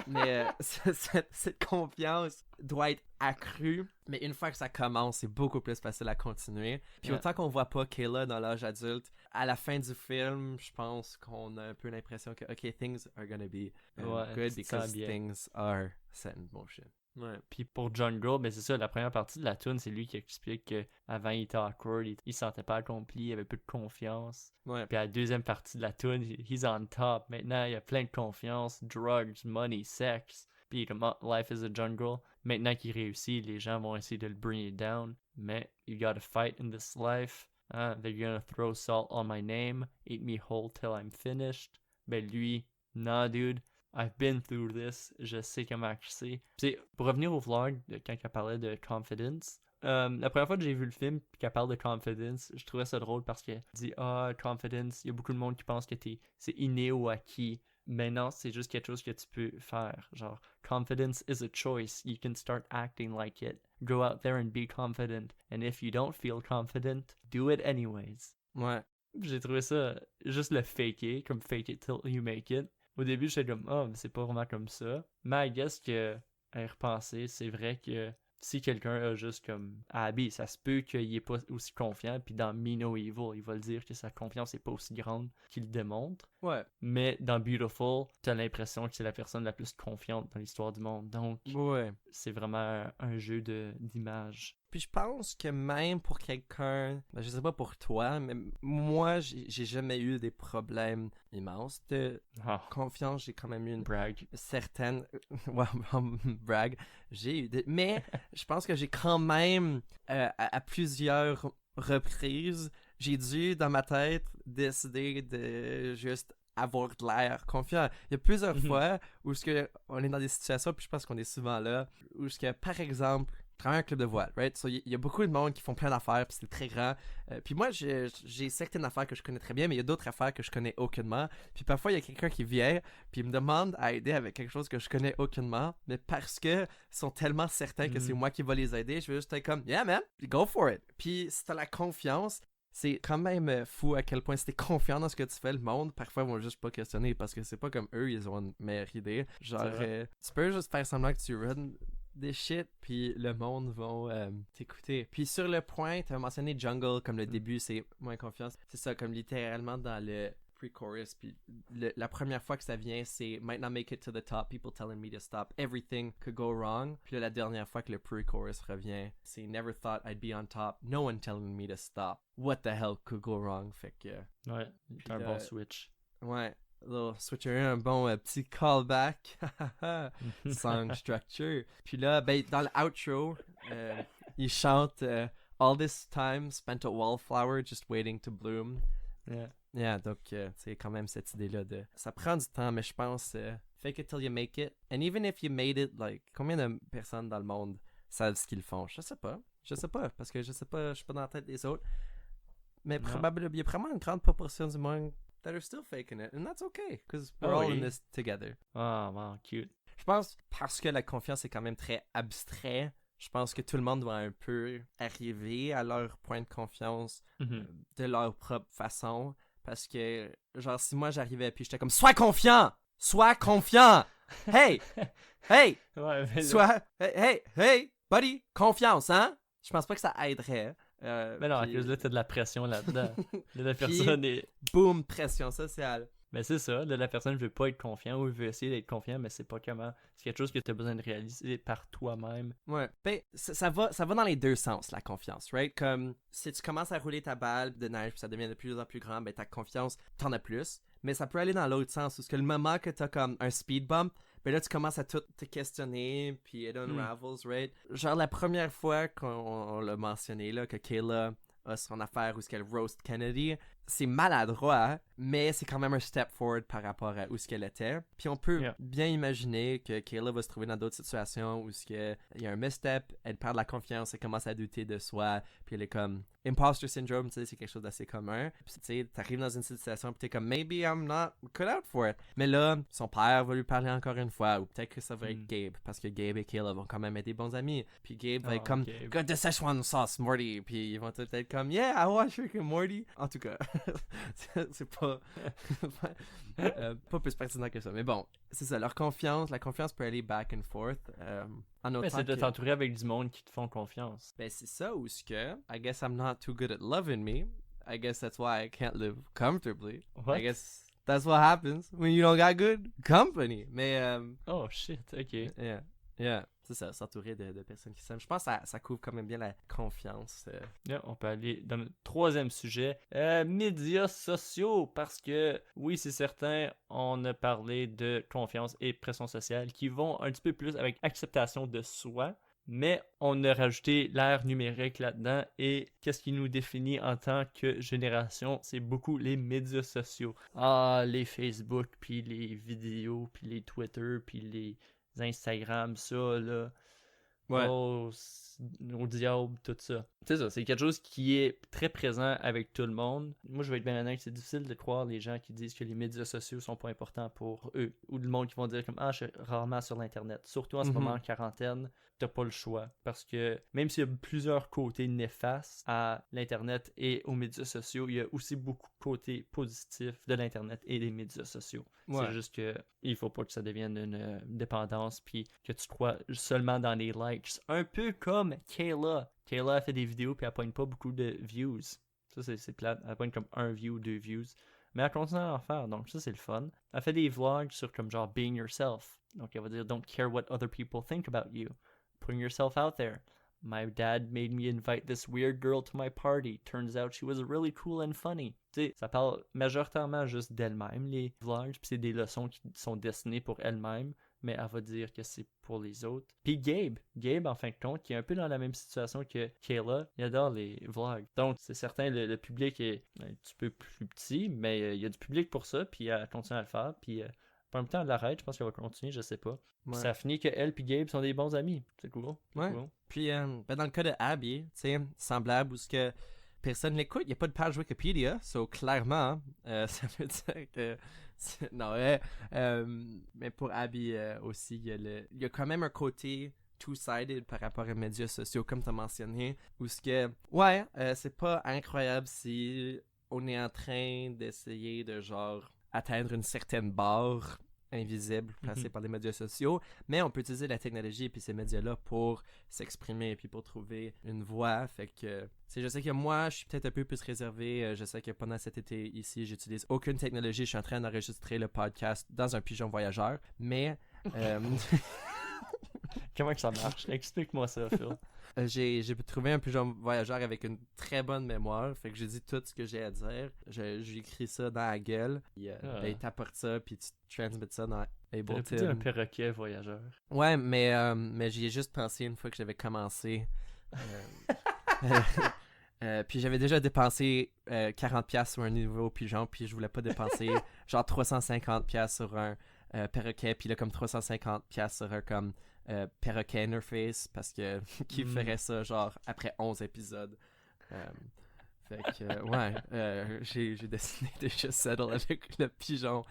Mais cette confiance doit être accrue. Mais une fois que ça commence, c'est beaucoup plus facile à continuer. Puis autant qu'on voit pas Kayla dans l'âge adulte, à la fin du film, je pense qu'on a un peu l'impression que, OK, things are gonna be good because things are set in motion. Ouais. Puis pour Jungle, ben c'est ça, la première partie de la tune, c'est lui qui explique qu'avant il était awkward, il se sentait pas accompli, il avait peu de confiance. Ouais. Puis à la deuxième partie de la tune, he's on top. Maintenant, il a plein de confiance, drugs, money, sex. Puis il est comme life is a jungle. Maintenant qu'il réussit, les gens vont essayer de le bring it down. Mais you gotta fight in this life. They're gonna throw salt on my name, eat me whole till I'm finished. Ben lui, nah dude. I've been through this, je sais comment c'est. Puis pour revenir au vlog, quand elle parlait de confidence, la première fois que j'ai vu le film et qu'elle parle de confidence, je trouvais ça drôle parce qu'elle dit confidence, il y a beaucoup de monde qui pense que c'est inné ou acquis. Mais non, c'est juste quelque chose que tu peux faire. Genre, confidence is a choice. You can start acting like it. Go out there and be confident. And if you don't feel confident, do it anyways. Ouais. J'ai trouvé ça juste le faker, comme fake it till you make it. Au début, j'étais comme, mais c'est pas vraiment comme ça. Mais I guess que, à y repenser, c'est vrai que si quelqu'un a juste comme Abby, ça se peut qu'il est pas aussi confiant, puis dans Me No Evil, il va le dire que sa confiance est pas aussi grande qu'il le démontre. Ouais. Mais dans Beautiful, t'as l'impression que c'est la personne la plus confiante dans l'histoire du monde. Donc, Ouais. c'est vraiment un jeu d'image. Puis je pense que même pour quelqu'un, je sais pas pour toi, mais moi, j'ai jamais eu des problèmes immenses de confiance. J'ai quand même eu une brag. certaine... ouais, brag. J'ai eu des... Mais je pense que j'ai quand même, à plusieurs reprises, j'ai dû, dans ma tête, décider de juste avoir de l'air confiant. Il y a plusieurs fois où on est dans des situations, puis je pense qu'on est souvent là, où par exemple, travailler un club de voile, right? So, il y a beaucoup de monde qui font plein d'affaires, puis c'est très grand. Puis moi, j'ai certaines affaires que je connais très bien, mais il y a d'autres affaires que je connais aucunement. Puis parfois, il y a quelqu'un qui vient, puis il me demande à aider avec quelque chose que je connais aucunement, mais parce que ils sont tellement certains que c'est moi qui va les aider, je vais juste être comme, yeah man, go for it. Puis si t'as la confiance, c'est quand même fou à quel point si t'es confiant dans ce que tu fais, le monde, parfois, ils vont juste pas questionner parce que c'est pas comme eux, ils ont une meilleure idée. Genre, tu peux juste faire semblant que tu run des shit, puis le monde va t'écouter. Puis sur le point, t'as mentionné Jungle comme le début, c'est moins confiance. C'est ça, comme littéralement dans le pre-chorus, puis la première fois que ça vient, c'est Might not make it to the top, people telling me to stop, everything could go wrong. Puis là, la dernière fois que le pre-chorus revient, c'est Never thought I'd be on top, no one telling me to stop, what the hell could go wrong. Fait que... ouais, c'est un bon switch. Ouais. Little switcher, un bon petit callback. Song structure. Puis là, ben, dans l'outro, il chante All this time spent a wallflower just waiting to bloom. Yeah, donc, c'est quand même cette idée-là de... Ça prend du temps, mais je pense... fake it till you make it. And even if you made it, like, combien de personnes dans le monde savent ce qu'ils font? Je sais pas, parce que je sais pas, je suis pas dans la tête des autres. Mais probablement, il y a probablement une grande proportion du monde that are still faking it, and that's okay, because we're all in this together. Oh, wow, cute. Je pense, parce que la confiance est quand même très abstrait, je pense que tout le monde doit un peu arriver à leur point de confiance de leur propre façon, parce que, genre, si moi j'arrivais puis j'étais comme, sois confiant, hey, hey, hey, buddy, confiance, hein? Je pense pas que ça aiderait. Mais non, puis... là, t'as de la pression là-dedans. Là, la personne est... Boum, pression sociale. Mais c'est ça, là, la personne veut pas être confiant ou veut essayer d'être confiant, mais c'est pas comment. C'est quelque chose que t'as besoin de réaliser par toi-même. Ouais, ben, ça va dans les deux sens, la confiance, right? Comme, si tu commences à rouler ta balle de neige puis ça devient de plus en plus grand, ben ta confiance, t'en as plus. Mais ça peut aller dans l'autre sens, parce que le moment que t'as comme un speed bump, ben là, tu commences à tout te questionner, puis it unravels, right? Genre, la première fois qu'on l'a mentionné, là, que Kayla a son affaire où est-ce qu'elle roast Kennedy, c'est maladroit, mais c'est quand même un step forward par rapport à où ce qu'elle était. Puis on peut bien imaginer que Kayla va se trouver dans d'autres situations où il y a un misstep, elle perd la confiance, elle commence à douter de soi, puis elle est comme imposter syndrome, tu sais, c'est quelque chose d'assez commun. Puis tu sais, t'arrives dans une situation, puis t'es comme maybe I'm not cut out for it. Mais là, son père va lui parler encore une fois, ou peut-être que ça va être Gabe, parce que Gabe et Kayla vont quand même être des bons amis. Puis Gabe va être comme God, the Szechuan sauce, Morty. Puis ils vont être comme yeah, I watch Rick and Morty. En tout cas, c'est pas pas plus pertinent que ça. Mais bon, c'est ça, la confiance peut aller back and forth. Mais c'est de t'entourer avec du monde qui te font confiance. Ben c'est ça, ou ce que I guess I'm not too good at loving me. I guess that's why I can't live comfortably. What? I guess that's what happens when you don't got good company. Mais oh shit, ok. Yeah. C'est ça, s'entourer de personnes qui s'aiment. Je pense que ça couvre quand même bien la confiance. On peut aller dans le troisième sujet. Médias sociaux, parce que, oui, c'est certain, on a parlé de confiance et pression sociale qui vont un petit peu plus avec acceptation de soi, mais on a rajouté l'ère numérique là-dedans et qu'est-ce qui nous définit en tant que génération, c'est beaucoup les médias sociaux. Ah, les Facebook, puis les vidéos, puis les Twitter, puis les Instagram, ça, là. Ouais. Oh, au diable, tout ça. C'est ça, c'est quelque chose qui est très présent avec tout le monde. Moi, je vais être bien honnête, c'est difficile de croire les gens qui disent que les médias sociaux sont pas importants pour eux. Ou le monde qui vont dire comme « Ah, je suis rarement sur l'Internet. » Surtout en ce moment, en quarantaine, t'as pas le choix. Parce que même s'il y a plusieurs côtés néfastes à l'Internet et aux médias sociaux, il y a aussi beaucoup de côtés positifs de l'Internet et des médias sociaux. Ouais. C'est juste que il faut pas que ça devienne une dépendance puis que tu crois seulement dans les likes. Un peu comme Kayla. Kayla a fait des vidéos puis elle pogne pas beaucoup de views. Ça, c'est plate. Elle pogne comme 1 view, 2 views. mais elle continue à en faire, donc ça c'est le fun. Elle fait des vlogs sur comme genre being yourself, donc elle va dire don't care what other people think about you, putting yourself out there. My dad made me invite this weird girl to my party. Turns out she was really cool and funny. Tu sais, ça parle majoritairement juste d'elle-même, les vlogs, puis c'est des leçons qui sont destinées pour elle-même, mais elle va dire que c'est pour les autres. Puis Gabe, en fin de compte, qui est un peu dans la même situation que Kayla, il adore les vlogs. Donc, c'est certain, le public est un petit peu plus petit, mais il y a du public pour ça, puis elle continue à le faire, puis en même temps, elle l'arrête, je pense qu'elle va continuer, je sais pas. Ouais. Ça finit que elle et Gabe sont des bons amis. C'est cool. Ouais. Cool. Puis, dans le cas de Abby, tu sais, semblable où ce que personne l'écoute, il n'y a pas de page Wikipédia, so clairement, ça veut dire que. Non, mais pour Abby aussi, il y a quand même un côté two-sided par rapport aux médias sociaux, comme tu as mentionné, où ce que. Ouais, c'est pas incroyable si on est en train d'essayer de genre atteindre une certaine barre invisible passée par les médias sociaux, mais on peut utiliser la technologie et puis ces médias-là pour s'exprimer et puis pour trouver une voie. Fait que, je sais que moi, je suis peut-être un peu plus réservé. Je sais que pendant cet été ici, j'utilise aucune technologie. Je suis en train d'enregistrer le podcast dans un pigeon voyageur, mais... Comment que ça marche? Explique-moi ça, Phil. J'ai trouvé un pigeon voyageur avec une très bonne mémoire, fait que j'ai dit tout ce que j'ai à dire. J'ai écrit ça dans la gueule, puis il t'apporte ça, puis tu transmets ça dans Ableton. T'aurais dit un perroquet voyageur. Ouais, mais j'y ai juste pensé une fois que j'avais commencé. Puis j'avais déjà dépensé 40$ sur un nouveau pigeon, puis je voulais pas dépenser genre 350$ sur un perroquet, puis là comme 350$ sur un comme perroquet interface, parce que qui ferait ça genre après 11 épisodes. Fait que ouais, j'ai décidé de juste settle avec le pigeon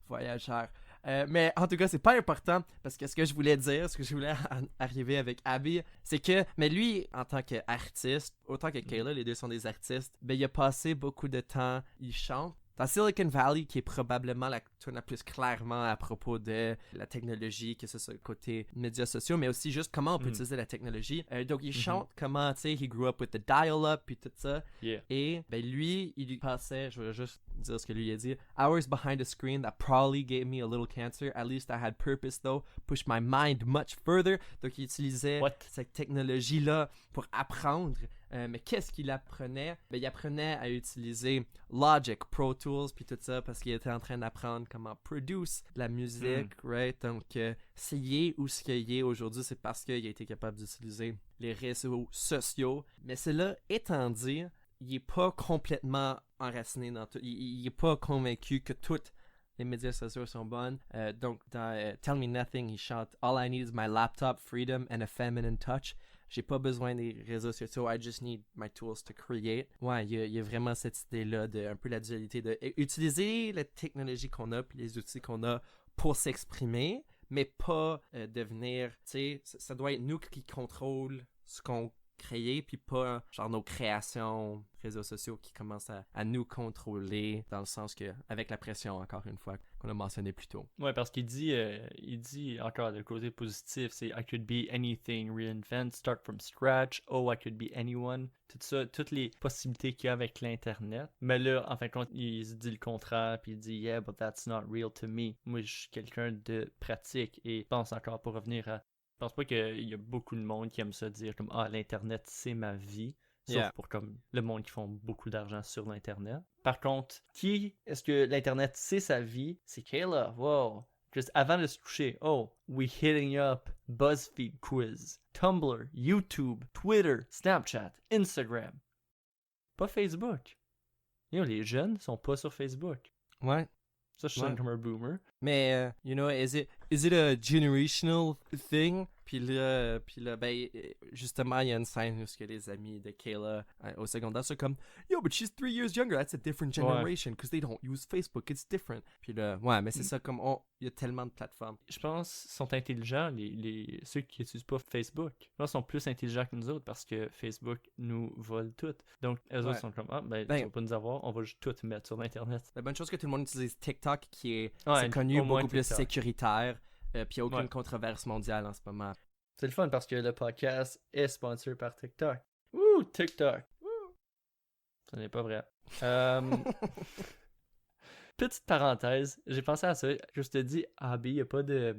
voyageur. Mais en tout cas, c'est pas important, parce que ce que je voulais dire, ce que je voulais arriver avec Abby, c'est que, mais lui, en tant qu'artiste, autant que Kayla, les deux sont des artistes, ben il a passé beaucoup de temps, il chante. Dans Silicon Valley, qui est probablement la tune la plus clairement à propos de la technologie, que ce soit le côté médias sociaux, mais aussi juste comment on peut utiliser la technologie. Donc, il chante comment, tu sais, he grew up with the dial-up, puis tout ça. Yeah. Et ben lui, il passait, je vais juste dire ce que lui a dit, hours behind a screen that probably gave me a little cancer. At least I had purpose, though. Pushed my mind much further. Donc, il utilisait cette technologie-là pour apprendre. Mais qu'est-ce qu'il apprenait? Ben, il apprenait à utiliser Logic, Pro Tools, puis tout ça, parce qu'il était en train d'apprendre comment produce de la musique, right? Donc, s'il est où ce qu'il est aujourd'hui, c'est parce qu'il a été capable d'utiliser les réseaux sociaux. Mais cela étant dit, il est pas complètement enraciné dans tout. Il est pas convaincu que toutes les médias sociaux sont bonnes. Donc, dans Tell Me Nothing, il chante « All I need is my laptop, freedom, and a feminine touch ». J'ai pas besoin des réseaux sociaux, I just need my tools to create. Ouais, il y a vraiment cette idée-là de un peu la dualité de utiliser la technologie qu'on a puis les outils qu'on a pour s'exprimer, mais pas devenir, tu sais, ça doit être nous qui contrôlons ce qu'on crée, puis pas genre nos créations, réseaux sociaux qui commencent à nous contrôler, dans le sens que, avec la pression, encore une fois, qu'on a mentionné plus tôt. Ouais, parce qu'il dit encore le côté positif, c'est I could be anything, reinvent, start from scratch, oh, I could be anyone. Tout ça, toutes les possibilités qu'il y a avec l'Internet. Mais là, en fin de compte, il se dit le contraire, puis il dit yeah, but that's not real to me. Moi, je suis quelqu'un de pratique, et je pense encore pour revenir à. Je pense pas qu'il y a beaucoup de monde qui aime ça dire comme l'Internet, c'est ma vie. Sauf pour comme le monde qui font beaucoup d'argent sur l'Internet. Par contre, est-ce que l'Internet c'est sa vie? C'est Kayla. Wow. Juste avant de se coucher, we hitting up BuzzFeed quiz, Tumblr, YouTube, Twitter, Snapchat, Instagram. Pas Facebook. Les jeunes sont pas sur Facebook. Ouais. Ça, je sonne comme un boomer. Mais, is it a generational thing? Puis là, ben, justement, il y a une scène où les amis de Kayla au secondaire sont comme yo, but she's 3 years younger, that's a different generation, because they don't use Facebook, it's different. Puis là, ouais, mais c'est ça, comme il y a tellement de plateformes. Je pense qu'ils sont intelligents, ceux qui n'utilisent pas Facebook. Je pense qu'ils sont plus intelligents que nous autres parce que Facebook nous vole tout. Donc, eux autres sont comme, tu vas pas nous avoir, on va juste tout mettre sur l'Internet. La bonne chose que tout le monde utilise TikTok, qui est c'est connu, beaucoup plus sécuritaire. Puis il n'y a aucune controverse mondiale en ce moment. C'est le fun parce que le podcast est sponsorisé par TikTok. Wouh, TikTok. Wouh. Ce n'est pas vrai. Petite parenthèse, j'ai pensé à ça. Je te dis, Abby, il n'y a pas de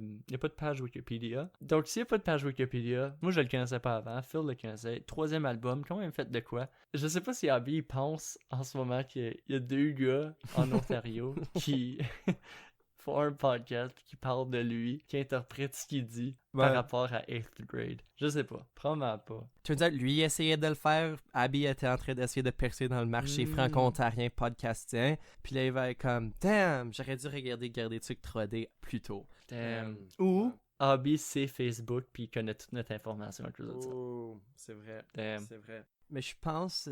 page Wikipédia. Donc, s'il n'y a pas de page Wikipédia, moi, je le connaissais pas avant. Phil le connaissait. 3e album, quand même fait de quoi? Je sais pas si Abby pense en ce moment qu'il y a 2 gars en Ontario qui font un podcast qui parle de lui, qui interprète ce qu'il dit par rapport à 8th grade. Je sais pas. Probablement pas. Tu veux dire, lui essayait de le faire. Abby était en train d'essayer de percer dans le marché franco-ontarien podcastien. Puis là, il va être comme, damn, j'aurais dû regarder Garder Trucs 3D plus tôt. Damn. Ou Abby, c'est Facebook, puis il connaît toute notre information à cause de ça. Oh, c'est vrai. Damn. C'est vrai. Mais je pense,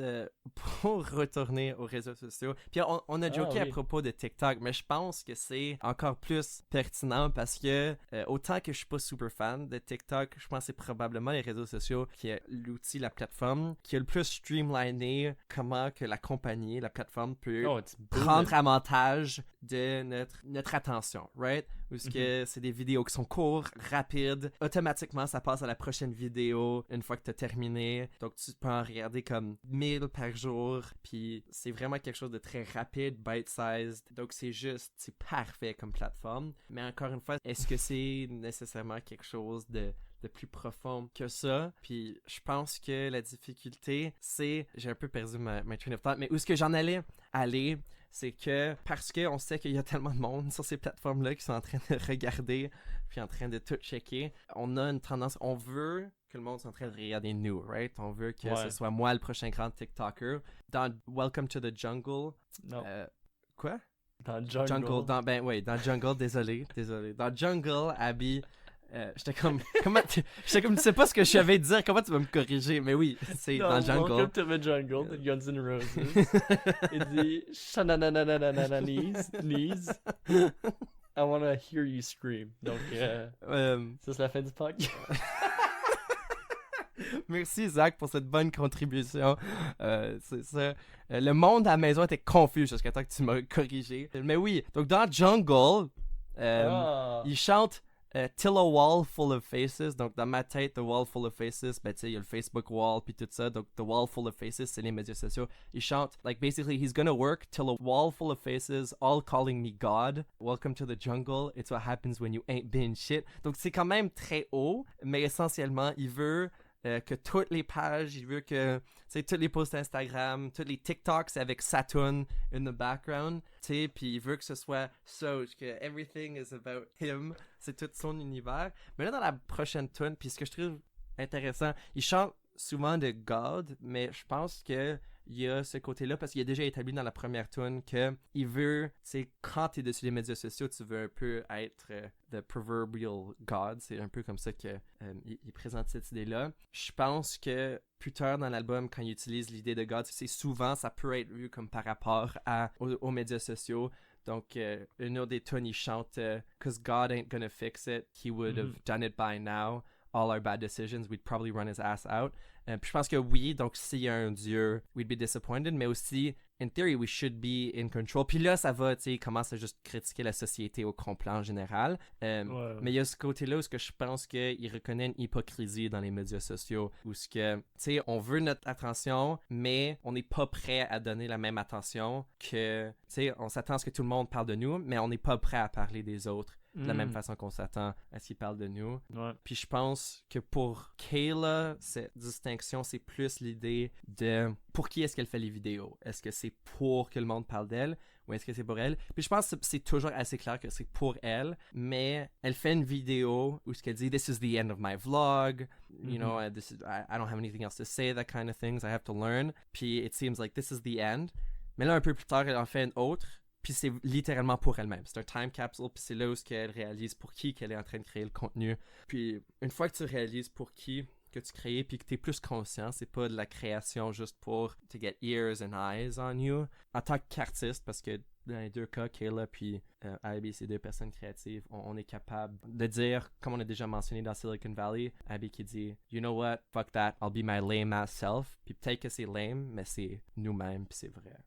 pour retourner aux réseaux sociaux, puis on a joké à propos de TikTok, mais je pense que c'est encore plus pertinent parce que autant que je suis pas super fan de TikTok, je pense que c'est probablement les réseaux sociaux qui est l'outil, la plateforme, qui a le plus streamliné comment que la compagnie, la plateforme peut prendre avantage de notre attention, right? Parce que c'est des vidéos qui sont courtes, rapides, automatiquement ça passe à la prochaine vidéo une fois que tu as terminé, donc tu peux en regarder comme 1000 par jour, puis c'est vraiment quelque chose de très rapide, bite-sized, donc c'est parfait comme plateforme. Mais encore une fois, est-ce que c'est nécessairement quelque chose de plus profond que ça? Puis je pense que la difficulté, c'est, j'ai un peu perdu ma train of thought, mais où est-ce que j'en allais aller? C'est que parce qu'on sait qu'il y a tellement de monde sur ces plateformes-là qui sont en train de regarder puis en train de tout checker, on a une tendance, on veut que le monde soit en train de regarder nous, right? On veut que ce soit moi le prochain grand TikToker. Dans Welcome to the Jungle... Non. Quoi? Dans Jungle. Dans Jungle, désolé. Dans Jungle, Abby... j'étais comme, tu sais pas ce que je savais dire, comment tu vas me corriger? Mais oui, c'est dans Jungle. Welcome to the Jungle, the Guns N' Roses. Il dit, shanananananana, knees. I wanna hear you scream. Donc, ça c'est la fin du podcast. Merci Zach pour cette bonne contribution. C'est ça. Le monde à la maison était confus jusqu'à temps que tu m'as corrigé. Mais oui, donc dans Jungle, il chante Till a wall full of faces. Donc dans ma tête, The Wall Full of Faces, ben tu sais, il y a le Facebook wall puis tout ça. Donc The Wall Full of Faces, c'est les médias sociaux. Il chante, like basically, he's gonna work till a wall full of faces, all calling me God. Welcome to the jungle. It's what happens when you ain't been shit. Donc c'est quand même très haut, mais essentiellement, il veut que toutes les pages, il veut que tous les posts Instagram, tous les TikToks avec Saturn in the background, puis il veut que ce soit ça, que everything is about him, c'est tout son univers. Mais là, dans la prochaine tune, puis ce que je trouve intéressant, il chante souvent de God, mais je pense que il y a ce côté-là parce qu'il a déjà établi dans la première tune que il veut, quand t'es dessus les médias sociaux, tu veux un peu être the proverbial God. C'est un peu comme ça que il présente cette idée-là. Je pense que plus tard dans l'album, quand il utilise l'idée de God, c'est souvent, ça peut être vu comme par rapport aux médias sociaux. Donc, une autre des tunes, il chante « Cause God ain't gonna fix it, he would have done it by now. All our bad decisions, we'd probably run his ass out. » Puis je pense que oui, donc s'il y a un dieu, we'd be disappointed, mais aussi, in theory, we should be in control. Puis là, ça va, tu sais, il commence à juste critiquer la société au complet en général. Mais il y a ce côté-là où je pense qu'il reconnaît une hypocrisie dans les médias sociaux, où tu sais, on veut notre attention, mais on n'est pas prêt à donner la même attention que, tu sais, on s'attend à ce que tout le monde parle de nous, mais on n'est pas prêt à parler des autres de la même façon qu'on s'attend à ce qu'ils parlent de nous. Puis je pense que pour Kayla, cette distinction, c'est plus l'idée de pour qui est-ce qu'elle fait les vidéos. Est-ce que c'est pour que le monde parle d'elle ou est-ce que c'est pour elle? Puis je pense que c'est toujours assez clair que c'est pour elle, mais elle fait une vidéo où ce qu'elle dit « This is the end of my vlog. You know, I don't have anything else to say, that kind of things. I have to learn. » Puis it seems like this is the end. Mais là, un peu plus tard, elle en fait une autre. Puis c'est littéralement pour elle-même. C'est un time capsule, puis c'est là où elle réalise pour qui qu'elle est en train de créer le contenu. Puis une fois que tu réalises pour qui que tu crées, puis que tu es plus conscient, c'est pas de la création juste pour to get ears and eyes on you. En tant qu'artiste, parce que dans les deux cas, Kayla puis Abby, c'est 2 personnes créatives. On est capable de dire, comme on a déjà mentionné dans Silicon Valley, Abby qui dit « You know what? Fuck that. I'll be my lame-ass self. » Puis peut-être que c'est lame, mais c'est nous-mêmes, puis c'est vrai.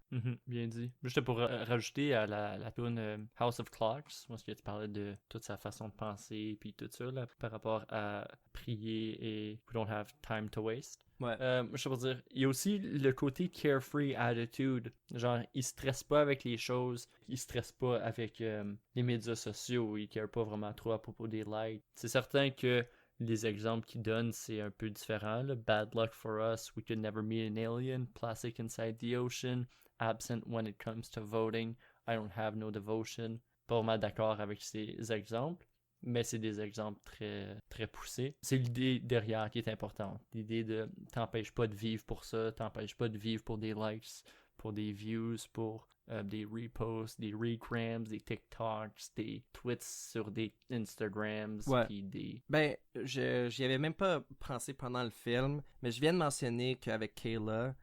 Bien dit. Juste pour rajouter à la tune House of Clocks, moi, ce que tu parlais de toute sa façon de penser, puis tout ça, là, par rapport à prier et We don't have time to waste. Ouais. Je veux dire, il y a aussi le côté carefree attitude. Genre, il stresse pas avec les choses, il stresse pas avec les médias sociaux, il care pas vraiment trop à propos des likes. C'est certain que les exemples qu'il donne, c'est un peu différent. Là. Bad luck for us, we could never meet an alien, plastic inside the ocean, absent when it comes to voting, I don't have no devotion. Pas vraiment d'accord avec ces exemples. Mais c'est des exemples très, très poussés. C'est l'idée derrière qui est importante. L'idée de t'empêche pas de vivre pour ça, t'empêche pas de vivre pour des likes, pour des views, pour des reposts, des regrams, des TikToks, des tweets sur des Instagrams, puis des... Ben, j'y avais même pas pensé pendant le film, mais je viens de mentionner qu'avec Kayla,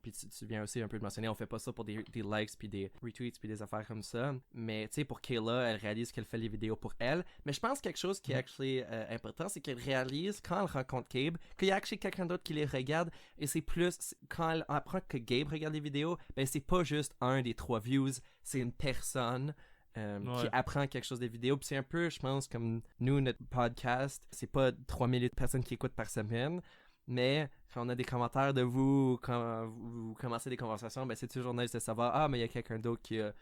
puis tu viens aussi un peu de mentionner, on fait pas ça pour des likes puis des retweets puis des affaires comme ça, mais tu sais, pour Kayla, elle réalise qu'elle fait les vidéos pour elle, mais je pense que quelque chose qui est actually important, c'est qu'elle réalise quand elle rencontre Gabe qu'il y a actually quelqu'un d'autre qui les regarde, et c'est plus, quand elle apprend que Gabe regarde les vidéos, ben c'est pas juste un des 3 views, c'est une personne qui apprend quelque chose des vidéos. Puis c'est un peu, je pense, comme nous, notre podcast, c'est pas 3000 personnes qui écoutent par semaine, mais quand on a des commentaires de vous, quand vous commencez des conversations, ben c'est toujours nice de savoir, ah, mais il y a quelqu'un d'autre qui a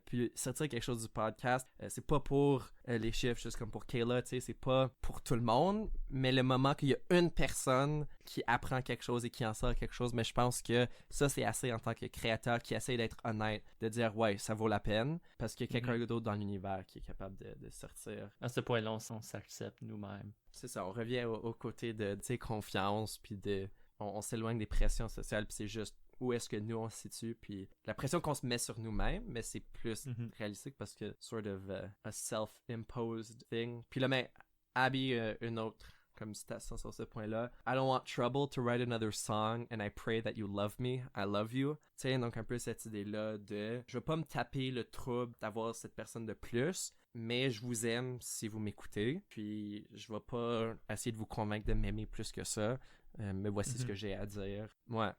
pu sortir quelque chose du podcast. C'est pas pour les chiffres, juste comme pour Kayla, tu sais, c'est pas pour tout le monde, mais le moment qu'il y a une personne qui apprend quelque chose et qui en sort quelque chose, mais je pense que ça, c'est assez en tant que créateur qui essaie d'être honnête, de dire, ouais, ça vaut la peine, parce qu'il y a quelqu'un d'autre dans l'univers qui est capable de sortir. À ce point-là, on s'accepte nous-mêmes. C'est ça, on revient au côté de, tu sais, confiance, puis de... On s'éloigne des pressions sociales, puis c'est juste où est-ce que nous on se situe, puis la pression qu'on se met sur nous-mêmes, mais c'est plus réalistique parce que sort of a self-imposed thing. Puis là, mais Abby, une autre comme citation sur ce point-là. I don't want trouble to write another song and I pray that you love me. I love you. Tu sais, donc un peu cette idée-là de je veux pas me taper le trouble d'avoir cette personne de plus, mais je vous aime si vous m'écoutez, puis je vais pas essayer de vous convaincre de m'aimer plus que ça. Mais voici ce que j'ai à dire. Ouais.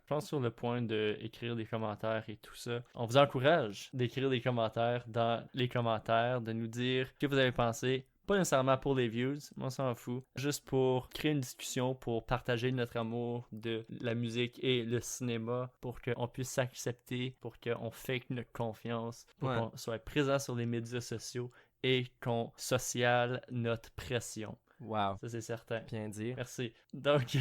Je pense sur le point d'écrire des commentaires et tout ça. On vous encourage d'écrire des commentaires dans les commentaires, de nous dire ce que vous avez pensé. Pas nécessairement pour les views, on s'en fout. Juste pour créer une discussion, pour partager notre amour de la musique et le cinéma, pour qu'on puisse s'accepter, pour qu'on fake notre confiance, pour qu'on soit présent sur les médias sociaux et qu'on sociale notre pression. Wow. Ça, c'est certain. Bien dit. Merci. Donc,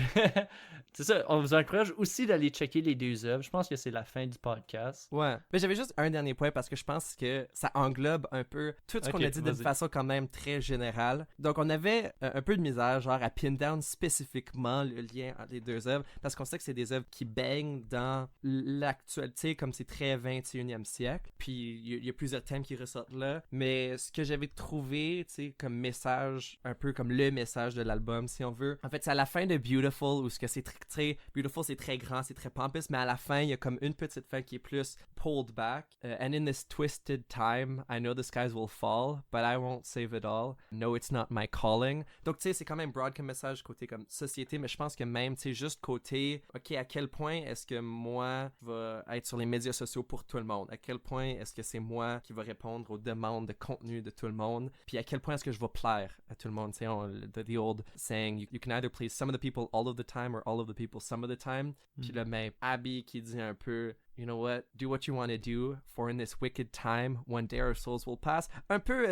c'est ça. On vous encourage aussi d'aller checker les 2 œuvres. Je pense que c'est la fin du podcast. Ouais. Mais j'avais juste un dernier point parce que je pense que ça englobe un peu tout ce qu'on a dit d'une façon quand même très générale. Donc, on avait un peu de misère, genre, à pin down spécifiquement le lien entre les 2 œuvres parce qu'on sait que c'est des œuvres qui baignent dans l'actualité comme c'est très 21e siècle. Puis, il y a plusieurs thèmes qui ressortent là. Mais ce que j'avais trouvé, tu sais, comme message, un peu comme le message de l'album, si on veut. En fait, c'est à la fin de Beautiful où ce que c'est très Beautiful, c'est très grand, c'est très pompous, mais à la fin, il y a comme une petite fin qui est plus pulled back. And in this twisted time, I know the skies will fall, but I won't save it all. No, it's not my calling. Donc, tu sais, c'est quand même broad comme message côté comme société, mais je pense que même, tu sais, juste côté, ok, à quel point est-ce que moi va être sur les médias sociaux pour tout le monde? À quel point est-ce que c'est moi qui va répondre aux demandes de contenu de tout le monde? Puis à quel point est-ce que je vais plaire à tout le monde? Tu sais, the old saying, you can either please some of the people all of the time or all of the people some of the time. Puis là, même Abby qui dit un peu, you know what, do what you want to do, for in this wicked time, one day our souls will pass. Un peu,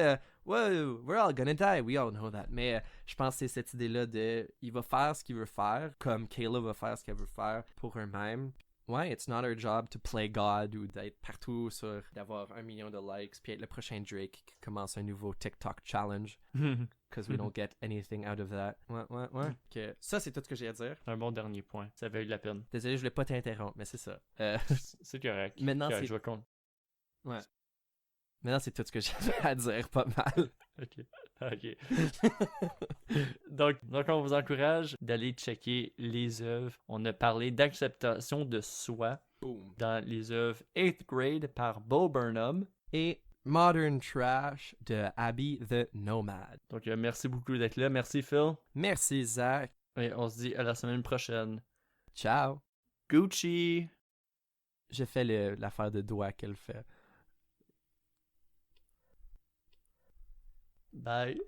well, we're all gonna die, we all know that. Mais je pense que c'est cette idée-là de, il va faire ce qu'il veut faire, comme Kayla va faire ce qu'elle veut faire pour elle-même. Ouais, it's not our job to play God ou d'être partout sur, d'avoir 1 million de likes, puis être le prochain Drake qui commence un nouveau TikTok challenge. Because we don't get anything out of that. Ouais. Okay. Ça, c'est tout ce que j'ai à dire. Un bon dernier point. Ça avait eu de la peine. Désolé, je voulais pas t'interrompre, mais c'est ça. C'est correct. Maintenant, correct, c'est... je vais compte. Ouais. Maintenant, c'est tout ce que j'avais à dire, pas mal. Ok. donc, on vous encourage d'aller checker les œuvres. On a parlé d'acceptation de soi Boom. dans les œuvres 8th Grade par Bo Burnham. Et Modern Trash de Abby the Nomad. Donc, merci beaucoup d'être là. Merci, Phil. Merci, Zach. Et on se dit à la semaine prochaine. Ciao. Gucci! J'ai fait l'affaire de doigt qu'elle fait. Bye.